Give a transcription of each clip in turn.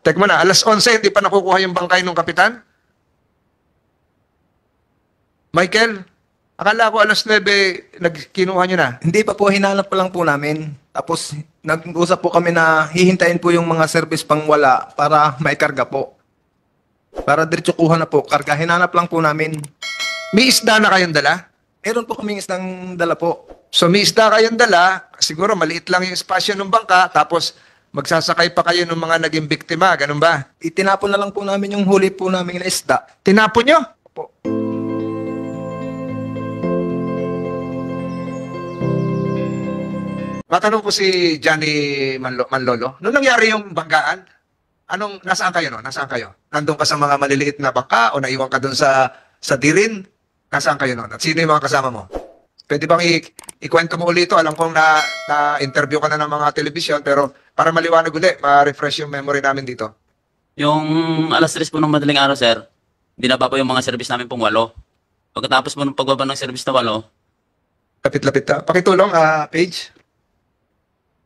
Tek mo na, alas 11, hindi pa nakukuha yung bangkay ng kapitan? Michael, akala ko alas 9, kinuha nyo na. Hindi pa po, hinanap pa lang po namin. Tapos nag-usap po kami na hihintayin po yung mga service pang wala para maikarga po. Para diretso kuha na po, karga. Hinanap lang po namin. May isda na kayong dala? Meron po kaming isang dala po. So may isda kayong dala, siguro maliit lang yung espasyo ng bangka, tapos magsasakay pa kayo ng mga naging biktima, ganun ba? Itinapon na lang po namin yung huli po namin na isda. Tinapon nyo? Po. Matanong ko si Johnny Manlolo, nung nangyari yung banggaan, nasaan kayo no? Nasaan kayo? Nandun ka sa mga maliliit na bangka o naiwan ka dun sa Dirin? Nasaan kayo no? At sino yung mga kasama mo? Pwede bang ikwento mo ulit ito? Alam kong na-interview ka na ng mga telebisyon, pero para maliwanag ulit, ma-refresh yung memory namin dito. Yung alas 3 po ng madaling araw, sir, binaba po yung mga service namin pong 8. Pagkatapos po ng pagbaba ng service na 8, Lapit-lapit ta. Pakitulong, Paige.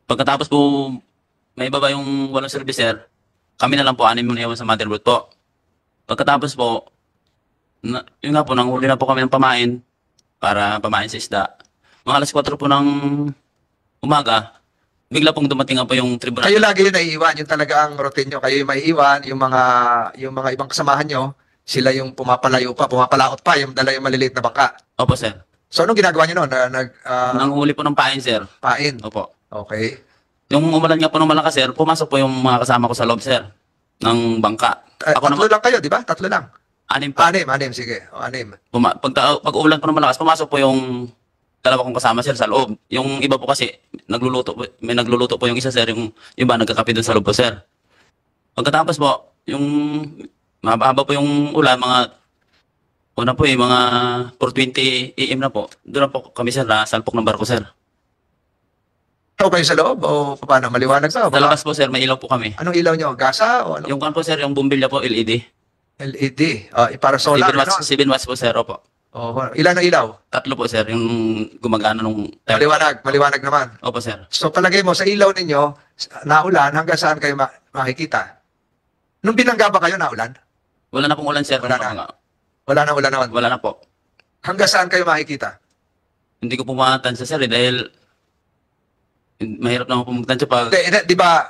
pagkatapos po may baba yung 8 service, sir, kami na lang po 6 muna iwan sa motherboard po. Pagkatapos po, yun nga po, nanghuli na po kami ng pamain para pamain sa isda. Mga alas 4 po ng umaga, bigla pong dumating nga po yung tribunal. Kayo lagi yung naiiwan, yung talaga ang routine nyo. Kayo yung maiiwan, yung mga ibang kasamahan nyo, sila yung pumapalaot pa, yung dala yung maliliit na bangka. Opo, sir. So, anong ginagawa nyo noon? Nanghuli po ng pain, sir. Pain. Opo. Okay. Yung umulan nga po ng malakas, sir, pumasok po yung mga kasama ko sa loob, sir, ng bangka. Tatlo lang kayo, di ba? Tatlo lang. 6 po. Anim, sige. Anim. Pag ulan po ng malakas, pumasok po yung dalawa kong kasama, sir, sa loob. Yung iba po kasi, may nagluluto po yung isa, sir, yung iba nagkakape doon sa loob po, sir. Pagkatapos po, yung mahaba po yung ulan, mga 4:20 AM na po. Doon na po kami, sir, salpok ng barko, sir. Ikaw kayo sa loob o paano? Maliwanag sa? Sa labas po, sir, may ilaw po kami. Anong ilaw nyo? Gasa o ano? Yung kan po, sir, yung bumbilya po, LED. LED. Para solar, 7 watts, ano? 7 watts po, sir, opo. Ilan ang ilaw? 3 po, sir, yung gumagana nung time. Maliwanag naman. Opo, sir. So palagay mo, sa ilaw ninyo, naulan, hanggang saan kayo makikita? Nung binangga ba kayo, naulan? Wala na pong ulan, sir. Wala na. Wala na ulan naman. Wala na po. Hanggang saan kayo makikita? Hindi ko po matansya, sir, dahil mahirap naman po magtansya pag... Di ba,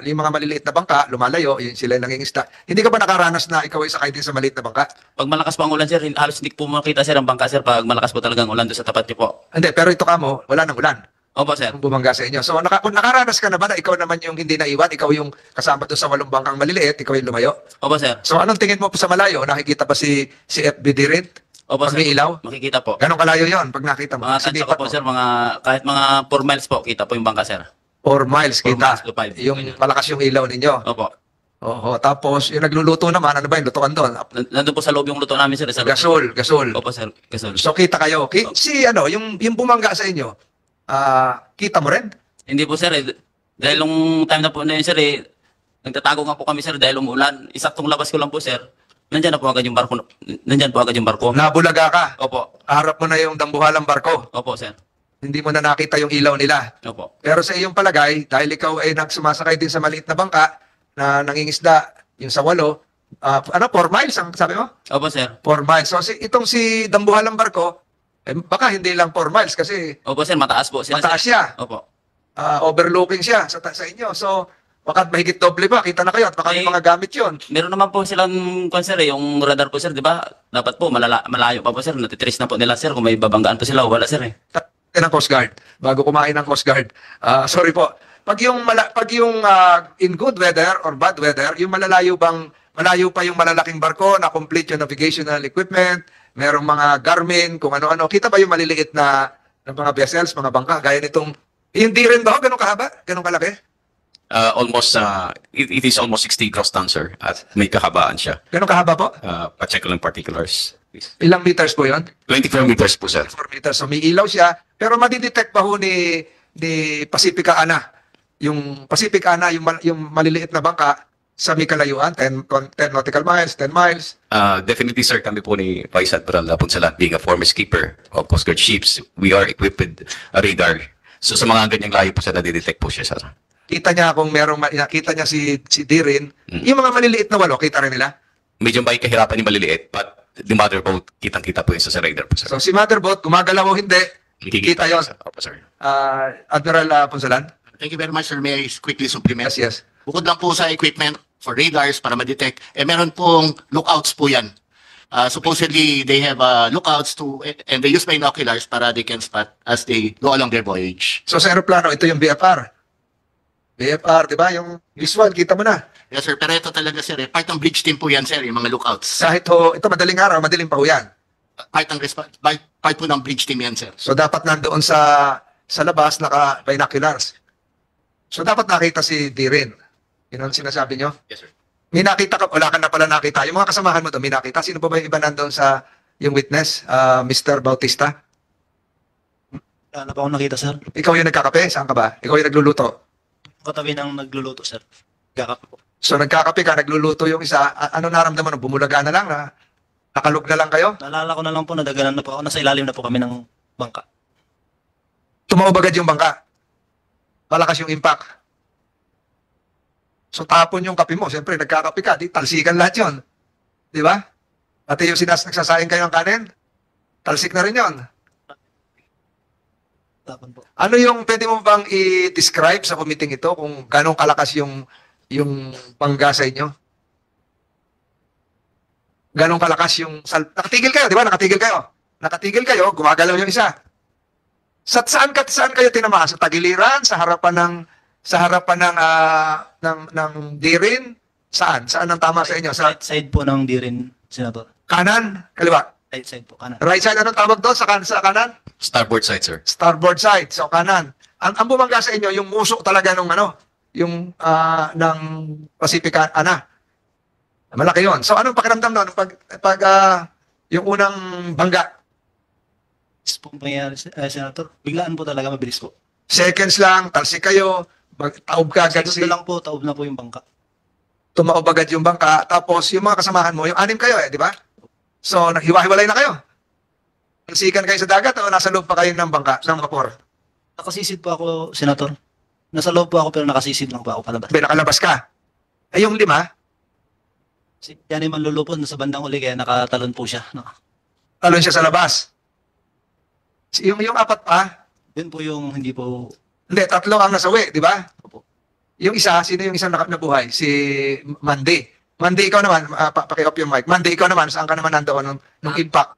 yung mga maliliit na bangka, lumalayo, yun sila yung nangingisda. Hindi ka ba nakaranas na ikaw ay sakay din sa maliit na bangka? Pag malakas po ang ulan, sir, halos hindi ko po makita, sir, ang bangka, sir, pag malakas po talagang ulan doon sa tapat niyo po. Hindi, pero ito ka mo, wala nang ulan. Opo, sir. Kung bumangga sa inyo. So, kung nakaranas ka na ba na ikaw naman yung hindi naiwan, ikaw yung kasama doon sa 8 bangkang maliliit, ikaw yung lumayo? Opo, sir. So, anong tingin mo po sa malayo? Nakikita ba si FBD rin? Opo, Pag sir. may ilaw? Makikita po. Ganong kalayo yon pag nakita mo? Mga tansya ko Sinipat po, mo. sir, kahit mga 4 miles po, kita po yung bangka, sir. 4 miles 4 kita. miles to 5. Yung malakas yung ilaw ninyo. Opo. Oo. Tapos, yung nagluluto naman, ano ba yung lutuan doon? Nandun po sa loob yung luto namin, sir. Sa loob. Gasol. Opo, sir. Gasol. So, kita kayo. Yung bumangga sa inyo, kita mo rin? Hindi po, sir. Dahil nung time na po na yun, sir, nagtatago nga po kami, sir, dahil umulan. Isaktong labas ko lang po, sir. Nandyan na po agad yung barko. Nandyan po agad yung barko. Nabulaga ka. Opo. Harap mo na yung dambuhalang barko. Opo, sir. Hindi mo na nakita yung ilaw nila. Opo. Pero sa iyong palagay, dahil ikaw ay sumasakay din sa maliit na bangka na nangingisda, yung sa 8, 4 miles ang sabi mo? Opo, sir. 4 miles. So itong si dambuhalang barko, baka hindi lang 4 miles kasi Opo, sir. Mataas po sila, mataas sir. siya. Opo. Overlooking siya sa inyo. So, baka mahigit doble pa. Kita na kayo at baka may mga gamit yon. Meron naman po silang, sir, yung radar po, sir, di ba? Dapat po, malayo pa po, sir. Natitrace na po nila, sir, kung may babanggaan po sila o wala, sir, eh. Ng Coast Guard bago kumain ng Coast Guard. Sorry po. Pag yung in good weather or bad weather, yung malayo pa yung malalaking barko na complete yung navigational equipment, merong mga Garmin, kung ano-ano. Kita ba yung maliliit na mga vessels, mga bangka, gaya nitong, hindi rin ba? Ganun kahaba? Ganun kalaki? It is almost 60 gross tons, sir, at may kahabaan siya. Ganun kahaba po? Pa-check ko lang particulars. Please. Ilang meters po yon? 24 meters po, sir. 4 meters. So may ilaw siya, pero madidetect pa ho ni Pacifica Ana. Yung Pacific Ana, yung maliliit na bangka sa may kalayuan, 10 nautical miles, 10 miles. Definitely, sir, kami po ni Vice Admiral Punsalan, being a former skipper of Coast Guard ships, we are equipped with a radar. So sa mga ganyang layo po, sir, nadidetect po siya, sir. kita niya kung nakita niya si Dirin, yung mga maliliit na walo, kita rin nila. Medyo may kahirapan yung maliliit, but the motherboard, kitang-kita po yun sa radar po, sir. So si Motherboard, gumagalaw o hindi, kita yon. Opo, sir. Admiral Ponsalan? Thank you very much, sir. May I quickly supplement? Yes, yes. Bukod lang po sa equipment for radars para ma-detect, meron pong lookouts po yan. Supposedly, they have lookouts and they use binoculars para they can spot as they go along their voyage. So sa aeroplano, ito yung BFR. BFR, di ba? Yung visual, kita mo na. Yes, sir. Pero ito talaga, sir. Part ng bridge team po yan, sir, yung mga lookouts. Kahit ito madaling araw, madilim pa ho yan. Part po ng bridge team yan, sir. So dapat nandoon sa labas, naka-binoculars. So dapat nakita si Dirin. Yun ang sinasabi nyo? Yes, sir. May nakita ka, wala ka na pala nakita. Yung mga kasamahan mo doon, may nakita. Sino pa ba yung iba nandoon sa yung witness? Mr. Bautista? Wala pa akong nakita, sir. Ikaw yung nagkakape? Saan ka ba? Ikaw yung nagluluto? Katabi ng nagluluto, sir. Gakape po. So nagkakape ka, nagluluto yung isa. Ano naramdaman mo? Bumulaga na lang? Nakalog na lang kayo? Naalala ko na lang po, nadaganan na po ako. Nasa ilalim na po kami ng bangka. Tumaubagad yung bangka. Malakas yung impact. So tapon yung kape mo. Siyempre, nagkakape ka. Di talsikan lahat yun. Di ba? Pati yung nagsasayang kayo ng kanin, talsik na rin yun. Tapon po. Ano yung pwede mo bang i-describe sa committee ito kung gano'ng kalakas yung bangga sa inyo? Gano'ng kalakas yung... Nakatigil kayo, di ba? Nakatigil kayo, gumagalaw yung isa. Saan kayo tinamaan? Sa tagiliran? Sa harapan ng Dirin? Saan? Saan ang tama sa inyo? Sa Right side po ng Dirin, Senator. kanan? Kaliwa? Right side po, kanan. Right side, anong tawag doon? Sa kanan? Starboard side, sir. Starboard side, so kanan. Ang bumangga sa inyo, yung muso talaga nung yung ng Pacific, malaki yon. So anong pakiramdam noon pag yung unang bangga? Is po pangyayari, Senator. Biglaan po talaga, mabilis po. Seconds lang, talsik kayo, taob ka agad Seconds na lang po, taob na po yung bangka. tumaob agad yung bangka, tapos yung mga kasamahan mo, yung 6 kayo di ba? So, naghiwa-hiwalay na kayo. Talsikan kayo sa dagat o nasa loob pa kayo ng bangka, ng vapor? Nakasisid po ako, Senator. Nasa loob po ako pero nakasisid lang po ako palabas. Nakalabas ka. Eh, yung 5, Si yan yung manlulupon nasa bandang uli kaya nakatalon po siya. No? talon siya sa labas. Yung 4 pa, Yun po yung hindi po... hindi, 3 ang nasawi, di ba? Opo. Yung isa, sino yung isang nabuhay? Si Mandy. Mandy, ikaw naman, paki-off yung mic. Mandy, ikaw naman, saan ka naman nandoon nung impact?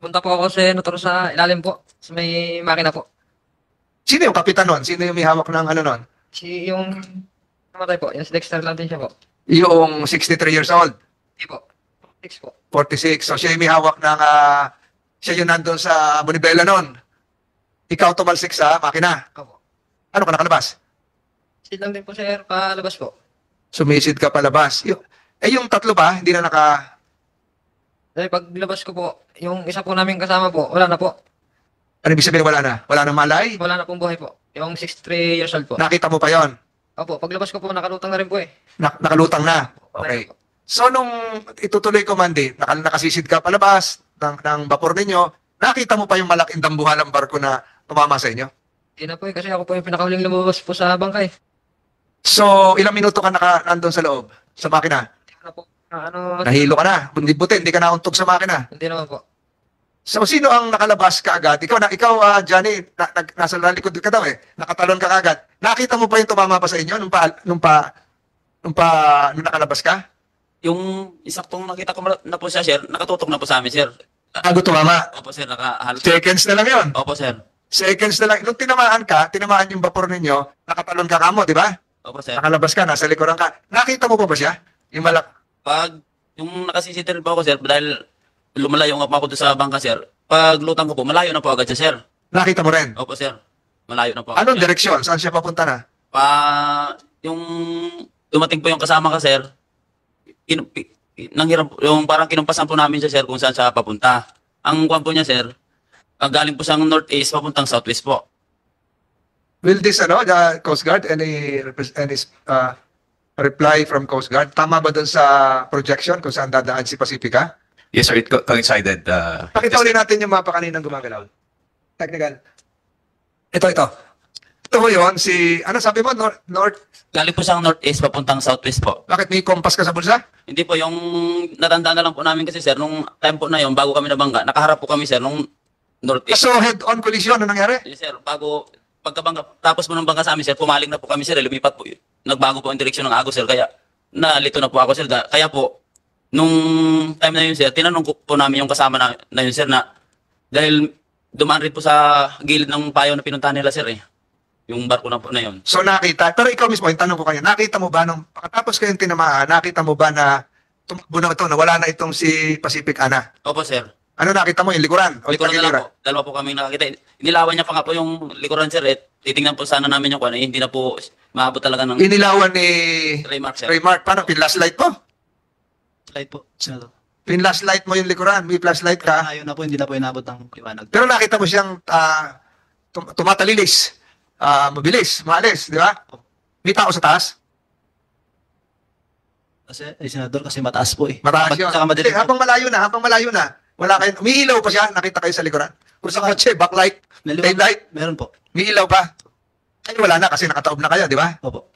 Punta po ako, Senator, sa ilalim po. Sa may makina po. Sino yung kapitan nun? Sino yung may hawak ng nun? Yung namatay po, yung si Dexter lang din siya po. Yung 63 years old, Hindi po. 6 po. 46. So siya yung may hawak ng, siya yung nandun sa Bonibela nun. Ikaw tumalsik sa makina. Opo. Ano ka nakalabas? Sit lang din po, sir, palabas po. Sumisid ka palabas. Yung 3 ba, hindi na Dahil paglabas ko po, yung isa po namin kasama po, wala na po. ano ibig sabihin wala na? Wala na malay? Wala na pong buhay po. Yung 63 years old po. Nakita mo pa yon? Opo, paglabas ko po, nakalutang na rin po eh. Nakalutang na. Okay. So nung itutuloy ko, Mandy, nakasisid ka palabas ng vapor ninyo, nakita mo pa yung malaking dambuhalang barko na tumama sa inyo? Hindi na po eh, kasi ako po yung pinakahuling lumabas po sa bangkay. So, ilang minuto ka nandun sa loob, sa makina? Hindi ko na po, Nahilo ka na. Bundi-buti, hindi ka nauntog sa makina. hindi naman po. So, sino ang nakalabas ka agad? Ikaw, Johnny, nasa likod ka daw eh. Nakatalon ka agad. Nakita mo pa yung tumama pa sa inyo nung nakalabas ka? Yung isaktong nakita ko na po siya, sir, nakatutok na po sa amin, sir. Bago tumama. Opo, sir, nakahalos. Seconds na lang yun. Opo, sir. Seconds na lang. Nung tinamaan yung vapor ninyo, nakatalon ka kamo, di ba? Opo, sir. Nakalabas ka, nasa likuran ka. Nakita mo pa ba siya? Yung Pag yung nakasisitir po ako, sir, dahil lumalayo nga po ako doon sa bangka, sir, pag lutang ko po, malayo na po agad siya, sir. nakita mo rin? Opo, sir. Malayo na po. Anong agad siya. direksyon? Saan siya papunta na? Yung dumating po yung kasama ka, sir, nanghirap, yung parang kinumpasan po namin siya, sir, kung saan siya papunta. Ang kwan po niya, sir, galing po siyang northeast, papuntang southwest po. Will this, the Coast Guard, any reply from Coast Guard? Tama ba dun sa projection kung saan dadaan si Pacifica? Yes, sir. It coincided. Pakita ulit natin yung mapa kaninang gumagalaw. Technical. Ito. ito ho yun, si, ano sabi mo, north, Galing po siyang northeast papuntang southwest po. bakit may compass ka sa bulsa? Hindi po, yung natandaan na lang po namin kasi sir, nung time po na yun, bago kami nabangga, nakaharap po kami sir, nung northeast. So, head-on collision, ano nangyari? Yes, sir, pagkabangga, tapos mo nang bangga sa amin sir, pumaling na po kami sir, lumipat po. Nagbago po ang direksyon ng agos sir, kaya nalito na po ako sir. Kaya po, nung time na yun sir, tinanong ko po namin yung kasama na yun sir na dahil dumaan rin po sa gilid ng payo na pinuntahan nila sir eh. Yung barko na po na yun. So, nakita, pero ikaw mismo, yung tanong ko kayo, nakita mo ba nung, pagkatapos kayong tinamaan, nakita mo ba na tumakbo na ito, nawala na itong si Pacific Ana? Opo sir. Ano nakita mo, yung likuran? O yung Likuran na lang tagiliran? po. Dalawa po kami nakakita. Inilawan niya pa nga po yung likuran sir eh. Titingnan po sana namin yung kwan eh. Hindi na po maabot talaga ng Inilawan ni remark sir. Raymark. Paano, pinlashlight mo? Slide po, Senator. Pinlashlight mo yung likuran, may flashlight ka. Ayaw na po, hindi na po inabot ng liwanag. Pero nakita mo siyang tumatalilis, mabilis, maalis, di ba? May tao sa taas? Kasi, Senador, kasi mataas po eh. Mataas yun. Saka madilim Hindi, habang malayo na, wala kayo, umiilaw pa siya, nakita kayo sa likuran. Kung sa kotse, backlight, taillight, Meron po. umiilaw pa. Ay, wala na kasi nakataob na kayo, di ba? Opo.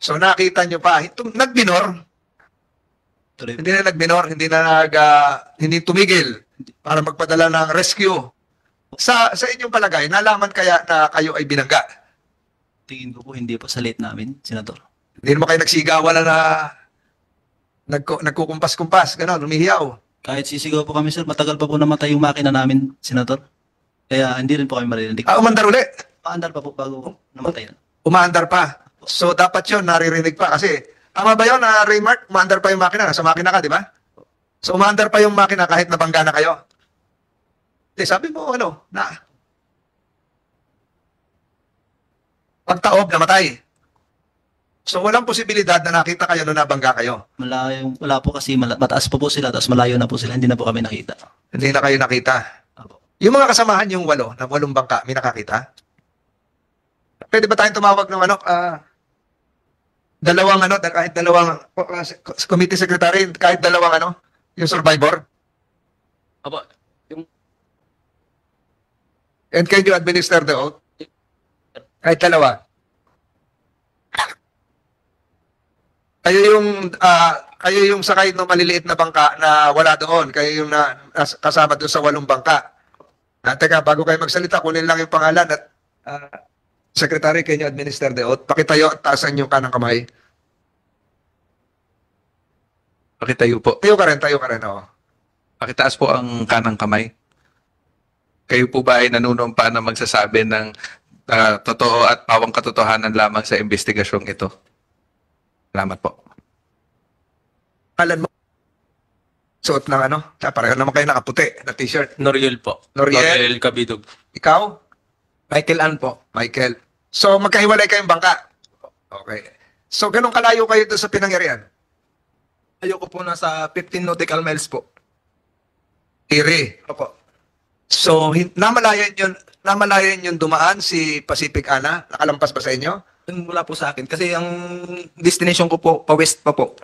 So nakita nyo pa, nagbinor, Tuloy po. hindi na nagbinor, hindi tumigil para magpadala ng rescue. Sa inyong palagay, nalaman kaya na kayo ay binangga? Tingin ko po, hindi po sa late namin, Senador. Hindi naman kayo nagsigawan na nagkukumpas-kumpas, gano'n, lumihiyaw. Kahit sisigaw po kami, sir, matagal pa po namatay yung makina namin, Senador. Kaya hindi rin po kami marinig. Umandar uli. Paandar pa po bago namatay na. Umaandar pa. So, dapat yun, naririnig pa. Kasi, tama ba yun, Raymark? Umaandar pa yung makina. Nasa makina ka, di ba? So, umaandar pa yung makina kahit nabangga na kayo. Sabi mo, pagtaob, namatay. So, walang posibilidad na nakita kayo nung nabangga kayo. Wala po kasi, mataas po sila, tapos malayo na po sila, hindi na po kami nakita. Hindi na kayo nakita. Opo. Yung mga kasamahan, yung 8, na 8 bangka, may nakakita? Pwede ba tayong tumawag ng kahit dalawang committee secretary, kahit dalawang yung survivor? Opo. Yung And can you administer the oath? Kahit dalawa. Kayo yung sakay ng maliliit na bangka na wala doon. Kayo yung kasama doon sa 8 bangka. Teka, bago kayo magsalita, kunin lang yung pangalan at Secretary, can you administer the oath? Pakitayo at taasan yung kanang kamay. Pakitayo po. Tayo ka rin, oo. Pakitaas po ang kanang kamay. Kayo po ba ay nanunumpa na magsasabi ng totoo at pawang katotohanan lamang sa investigasyong ito? Salamat po. Alan mo. Suot ng pareho naman kayo nakaputi na t-shirt. Noriel po. Noriel Kabidog. Ikaw? Michael Ann po. Michael. So, magkahiwalay kayong bangka? Okay. So, ganun kalayo kayo doon sa pinangyarihan? Ayoko po nasa 15 nautical miles po. Iri. Opo. So, namalayan yun dumaan si Pacific Ana? Nakalampas ba sa inyo? Yun wala po sa akin. Kasi ang destination ko po, pa-west pa po.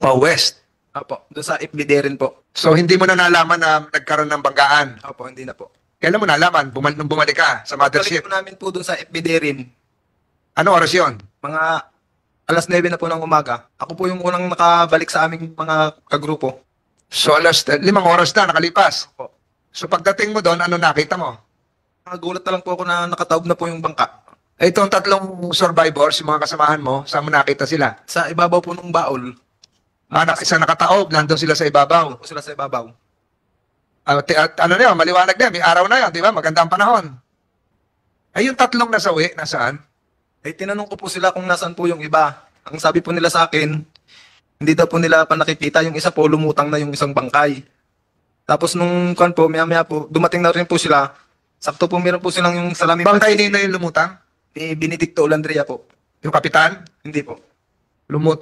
Pa-west. Opo. Doon sa FBD rin po. So, hindi mo na nalaman na nagkaroon ng banggaan? Opo, hindi na po. Kailan mo nalaman? Nung bumalik ka sa mothership? Balik po namin po doon sa FBD rin. Ano oras yun? Mga alas 9 na po ng umaga. Ako po yung unang nakabalik sa aming mga kagrupo. So, 5 oras na nakalipas. Opo. So, pagdating mo doon, ano nakita mo? Nagulat na lang po ako na nakataob na po yung bangka. Itong 3 survivors, yung mga kasamahan mo, saan mo nakita sila? Sa ibabaw po ng baol. Isa nakataob, nandun sila sa ibabaw. Po sila sa ibabaw. Maliwanag na, may araw na yun, di ba? Maganda ang panahon. Ay, yung 3 nasawi, nasaan? Eh, tinanong ko po sila kung nasaan po yung iba. Ang sabi po nila sa akin, hindi daw po nila pa nakikita. Yung isa po, lumutang na yung isang bangkay. Tapos nung maya-maya po, dumating na rin po sila. Sakto po, meron po silang yung salamin. Bangkay nino yung lumutang? Ni Benedicto Olandria po. Yung kapitan? Hindi po.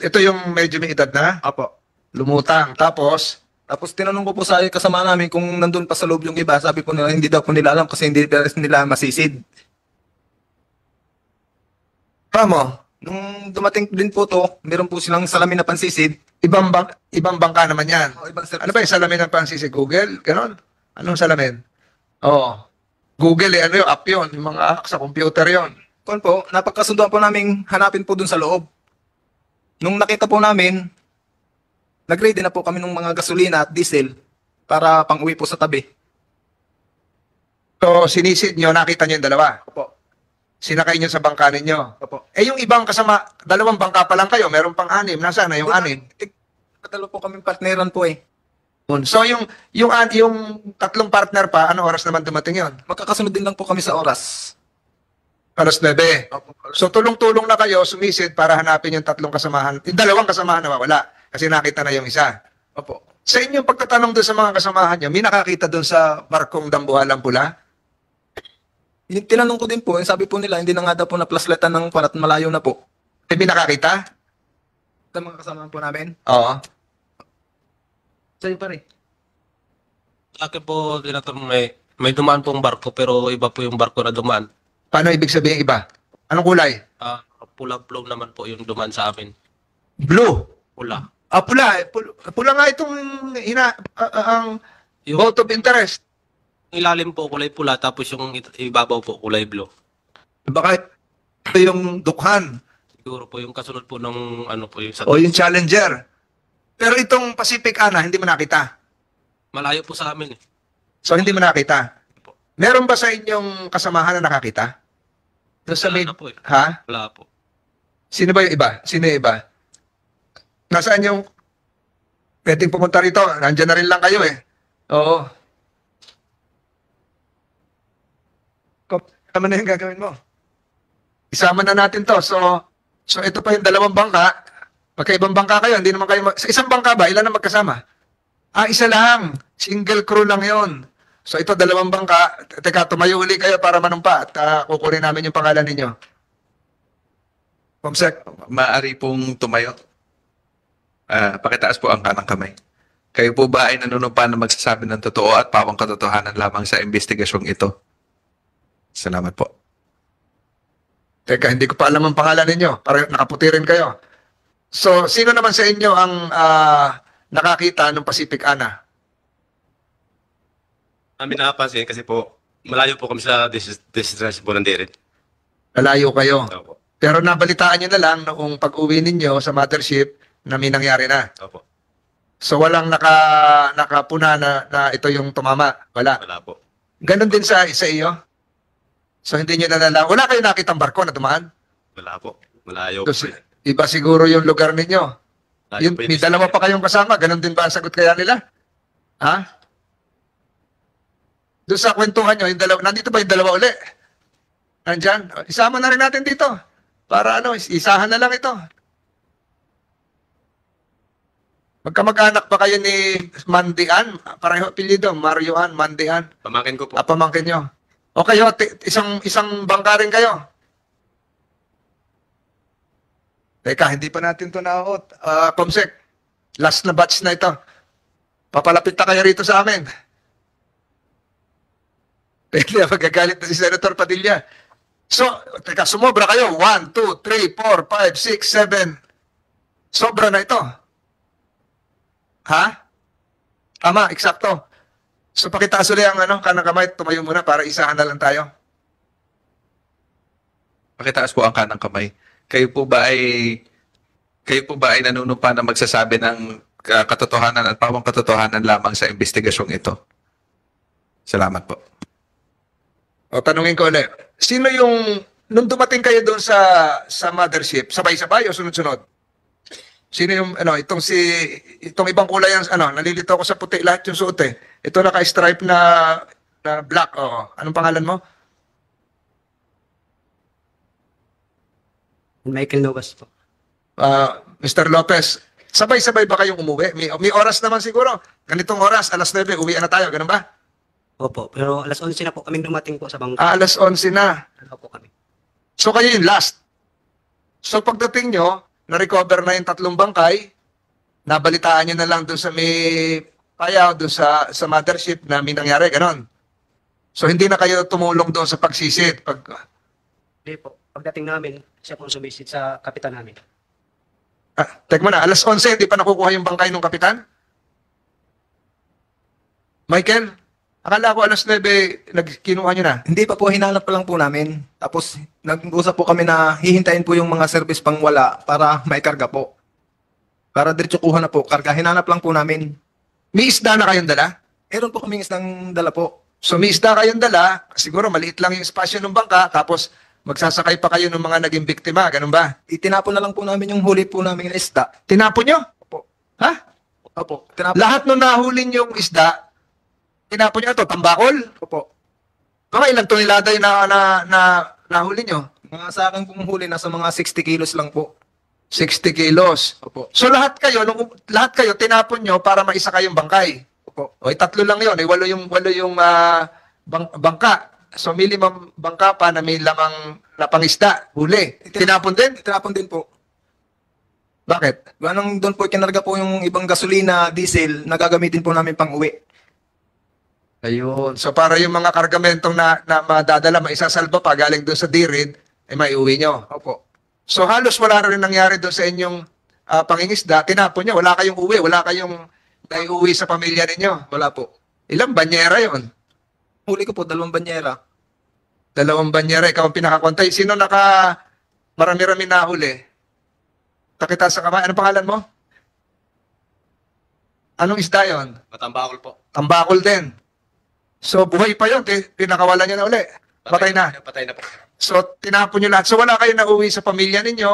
Ito yung medyo may edad na? Apo. Lumutang. Tapos Tinanong ko po sa kasama namin kung nandun pa sa loob yung iba. Sabi po nila, hindi daw po nila alam kasi hindi nila masisid. paano? Nung dumating din po to, meron po silang salamin na pansisid. Ibang bangka naman yan. O, ibang service. Ano ba yung salamin ng pansisi? Google? Ganon? Anong salamin? Oo. Google ano yung app yun. Yung mga app sa computer yun. kung po, napagkasunduan po namin hanapin po dun sa loob. Nung nakita po namin, nag-ready na po kami ng mga gasolina at diesel para pang-uwi po sa tabi. So, sinisid nyo, nakita nyo yung dalawa. Opo. Sinakay nyo sa bangka ninyo. Opo. Eh, yung ibang kasama, dalawang bangka pa lang kayo, meron pang 6. Nasaan na yung 6? Patalo po kami partneran po eh. So, yung tatlong partner pa, ano oras naman dumating yun? Magkakasunod din lang po kami sa oras. Alas 9. Opo. So, tulong-tulong na kayo, sumisid para hanapin yung tatlong kasamahan. Yung dalawang kasamahan na wala. Kasi nakita na yung isa. Opo. Sa inyong pagtatanong doon sa mga kasamahan nyo, may nakakita doon sa barkong Dambuhalang Pula? Yung tinanong ko din po, yung sabi po nila, hindi na nga daw po na-plasletan ng parat malayo na po. Eh, may nakakita? Sa mga kasamahan po namin. Oo. Sa'yo pa rin. Akin po, Senator, may dumaan pong barko pero iba po yung barko na dumaan. Paano ibig sabihin iba? Anong kulay? Pula-blue naman po yung dumaan sa amin. Blue. Pula. Pula. Pula nga itong ang Yung vote of interest. ilalim po kulay pula tapos yung ibabaw po kulay blue. Baka ito yung dukhan Siguro po yung kasunod po ng ano po yung sa o yung challenger. Pero itong Pacific Ana, hindi mo nakita. malayo po sa amin eh. So, hindi mo nakita. Meron ba sa inyong kasamahan na nakakita? Doon sa Wala may... na po eh. Ha? Wala po. Sino ba yung iba? Sino yung iba? Nasaan yung... Pwedeng pumunta rito. Nandiyan na rin lang kayo eh. Oo. Tama na yung gagawin mo. Isama na natin to. So ito pa yung dalawang bangka. Magkaibang bangka kayo. Hindi naman kayo... Sa isang bangka ba? Ilan ang magkasama? Isa lang. Single crew lang yon. So ito, dalawang bangka. Teka, tumayo uli kayo para manumpa at kukunin namin yung pangalan ninyo. Pomsek. Maaari pong tumayo. Pakitaas po ang kanang kamay. Kayo po ba ay nanunumpa na magsasabi ng totoo at pawang katotohanan lamang sa investigasyong ito? Salamat po. Teka, hindi ko pa alam ang pangalan ninyo. Para nakaputi rin kayo. So, sino naman sa inyo ang nakakita ng Pacific Ana? Namin nakapansin kasi po, malayo po kami sa destination po ng Dirin. Nalayo kayo. Opo. Pero nabalitaan nyo na lang noong pag-uwi ninyo sa mothership na may nangyari na. Opo. So, walang nakapuna na ito yung tumama. Wala. Wala po. Ganon din sa iyo. So, hindi nyo nalala. Wala kayo nakitang barko na dumaan. Wala po. Malayo po. So, iba siguro yung lugar ninyo. Malayo po May dalawa pa kayong kasama. Ganon din ba ang sagot kaya nila? Ha? Doon sa kwentuhan nyo, yung dalawa, nandito ba yung dalawa uli? Nandyan? Isama na rin natin dito. Para isahan na lang ito. Magkamag-anak ba kayo ni Mandian? Pareho apelyido, Marioan, Mandian. Pamangkin ko po. Pamangkin nyo. O kayo, isang bangka rin kayo. Teka, hindi pa natin ito naot. Comsec, last na batch na ito. Papalapit na kayo rito sa amin. Pwede, magagalit na si Senator Padilla. So, teka, sumobra kayo. 1, 2, 3, 4, 5, 6, 7. Sobra na ito. Ha? Tama, eksakto. So, pakitaas ulit ang kanang kamay. Tumayo muna para isahan na lang tayo. Pakitaas po ang kanang kamay. Kayo po ba ay nanunumpa na magsasabi ng katotohanan at pawang katotohanan lamang sa investigasyong ito? Salamat po. O, tanungin ko ulit. Sino yung, nung dumating kayo doon sa mothership, sabay-sabay o sunod-sunod? Sino yung, itong ibang kulay yung, nalilito ako sa puti, lahat yung suot eh. Ito naka-stripe na black, o. Anong pangalan mo? Michael Novas po. Mr. Lopez, sabay-sabay ba kayong umuwi? May oras naman siguro. Ganitong oras, alas 9, uwian na tayo, ganun ba? Opo, pero alas 11 na po kaming dumating po sa bangka. Alas 11 na. Ano po kami? So kayo yung last. So pagdating nyo, na-recover na yung tatlong bangkay, nabalitaan nyo na lang doon sa may payaw, doon sa mothership na may nangyari, ganon. So hindi na kayo tumulong doon sa pagsisid. Hindi po. Pagdating namin, siya po sumisid sa kapitan namin. Tek mo na, alas 11, hindi pa nakukuha yung bangkay ng kapitan? Michael? Akala ko alas 9, kinuha nyo na. Hindi pa po, hinanap pa lang po namin. Tapos, nag-usap po kami na hihintayin po yung mga service pang wala para maikarga po. Para diretso kuha na po, karga. Hinanap lang po namin. May isda na kayong dala? Meron po kaming isang dala po. So may isda kayong dala, siguro maliit lang yung espasyo ng bangka, tapos magsasakay pa kayo ng mga naging biktima, ganun ba? Itinapon na lang po namin yung huli po namin na isda. Tinapon nyo? Opo. Ha? Opo. Tinapon. Lahat nung nahulin yung isda, tinapon nyo ito, tambakol? Opo. Mga ilang tonelada yung nahuli nyo? Mga sa akin pong huli, nasa mga 60 kilos lang po. 60 kilos. Opo. So lahat kayo tinapon nyo para maisa kayong bangkay. Opo. O 3 lang yun, walo yung bangka. So minimum bangka pa na may lamang na pangisda, huli. Tinapon din? Tinapon din po. Bakit? Ganang doon po kinarga po yung ibang gasolina, diesel, na gagamitin po namin pang uwi. Ayun. So para yung mga kargamentong na madadala, maisasalba pa galing doon sa Dirid, ay maiuwi nyo. Opo. So halos wala rin nangyari doon sa inyong pangingisda, tinapon nyo, wala kayong uwi, wala kayong naiuwi sa pamilya ninyo. Wala po. Ilang banyera yon? Huli ko po, 2 banyera. 2 banyera, ikaw ang pinakakontay. Sino marami-rami nahuli? Takita sa kamay. Anong pangalan mo? Anong isda yon? Matambakol po. Tambakol din. So buhay pa yun, pinakawalan niya na uli. Patay na. Patay na po. So tinapon nyo lahat. So wala kayo nauwi sa pamilya ninyo.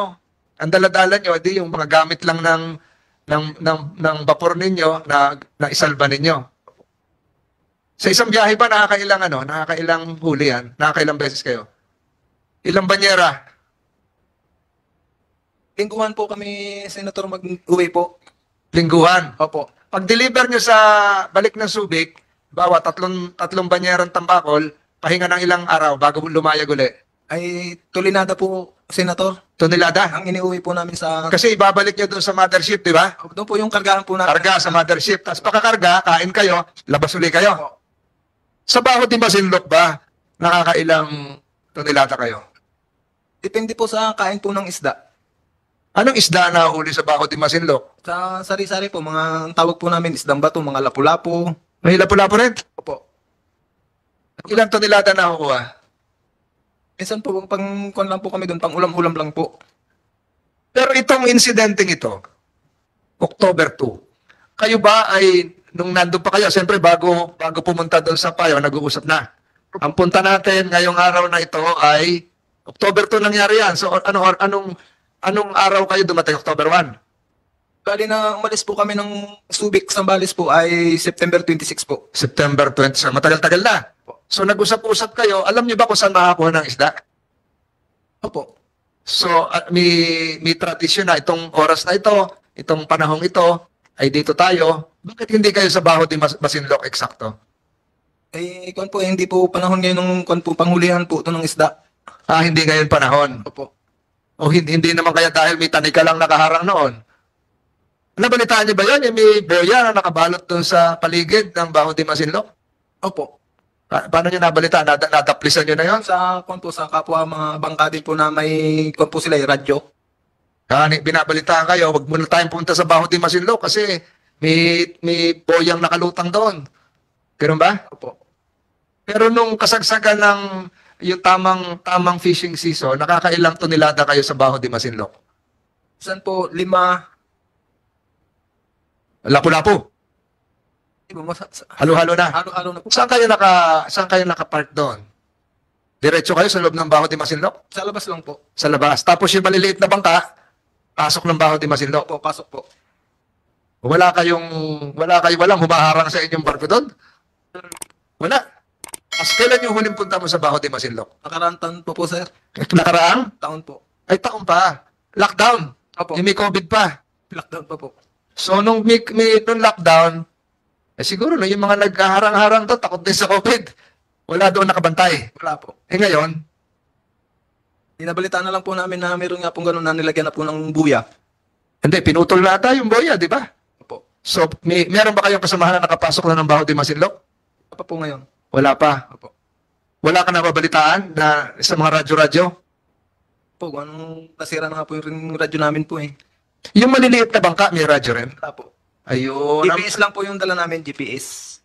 Ang daladala nyo, di yung mga gamit lang ng vapor ninyo na isalba ninyo. Sa isang biyahe ba nakakailang huli yan? Nakakailang beses kayo? Ilang banyera? Lingguhan po kami, Senator, mag-uwi po. Lingguhan. Opo. Pag-deliver nyo sa balik ng Subic, bawa tatlong banyerang tambakol, pahinga ng ilang araw bago lumayag uli. Ay, tulinada po, Senator. Tonelada. Ang iniuwi po namin sa... Kasi ibabalik nyo doon sa mothership, di ba? Doon po yung kargahan po namin. Karga sa mothership. Tapos pagkakarga, kain kayo, labas uli kayo. Sa Baho di Masinloc ba, nakakailang tonelada kayo? Depende po sa kain po ng isda. Anong isda na huli sa Baho di Masinloc? Sa sari-sari po, mga ang tawag po namin isdang bato, mga lapu-lapu. May lapu-lapu rin? Opo. Ilang tonelada na kukuha? Minsan po, pang-kuan lang po kami doon, pang-ulam-ulam lang po. Pero itong insidenteng ito, October 2, kayo ba ay, nung nandun pa kayo, siyempre bago pumunta doon sa payo, nag-uusap na. Ang punta natin ngayong araw na ito ay, October 2 nangyari yan. So anong araw kayo dumating? October 1? Bali na umalis po kami ng Subic, Zambales po ay September 26 po. September 20. So matagal-tagal na. So nag-usap-usap kayo, alam niyo ba kung saan makakuha ng isda? Opo. So may tradisyon na itong oras na ito, itong panahong ito, ay dito tayo. Bakit hindi kayo sa Baho di Masinloc eksakto? Eh, kuan po, hindi po panahon ngayon ng kuan po, panghulihan po ito ng isda. Hindi ngayon panahon. Opo. O hindi naman kaya dahil may tanika lang nakaharang noon. Nabalitaan niyo ba yun? Yung may boya na nakabalot doon sa paligid ng Baho di Masinloc? Opo. Paano niyo nabalitaan? Nadaplisan niyo na yun? Sa kuan po, sa kapwa mga bangka din po na may kuan po sila, radyo. Binabalitaan kayo, wag muna tayong punta sa Baho di Masinloc kasi may boyang nakalutang doon. Ganun ba? Opo. Pero nung kasagsagan ng yung tamang fishing season, nakakailang tonelada kayo sa Baho di Masinloc? Saan po, 5... Lapu-lapu. Halo-halo na. Halo-halo na po. Saan kayo nakapark doon? Diretso kayo sa loob ng Baho di Masinloc? Sa labas lang po. Sa labas. Tapos yung maliliit na bangka, pasok ng Baho di Masinloc. Opo, pasok po. Walang humaharang sa inyong barko doon? Wala. As kailan yung huling punta mo sa Baho di Masinloc? Nakaraang taon po, sir. Nakaraang? Taon po. Ay, taon pa. Lockdown. Opo. Yung may COVID pa. Lockdown pa po. So, nung lockdown, siguro yung mga nagkaharang-harang to, takot din sa COVID. Wala doon nakabantay. Wala po. Ngayon, Inabalitaan na lang po namin na meron nga pong ganun na nilagyan na po ng buya. hindi, pinutol na ata yung boya, di ba? Opo. So, meron ba kayong kasamahan na nakapasok na ng Baho di Masinloc? Ano pa po ngayon? Wala pa. Opo. Wala ka na babalitaan na sa mga radyo-radyo? Po, anong nasira na nga po yung radyo namin po eh. Yung maliliit na bangka, may radyo rin. Wala po. Ayun. GPS lang po yung dala namin, GPS.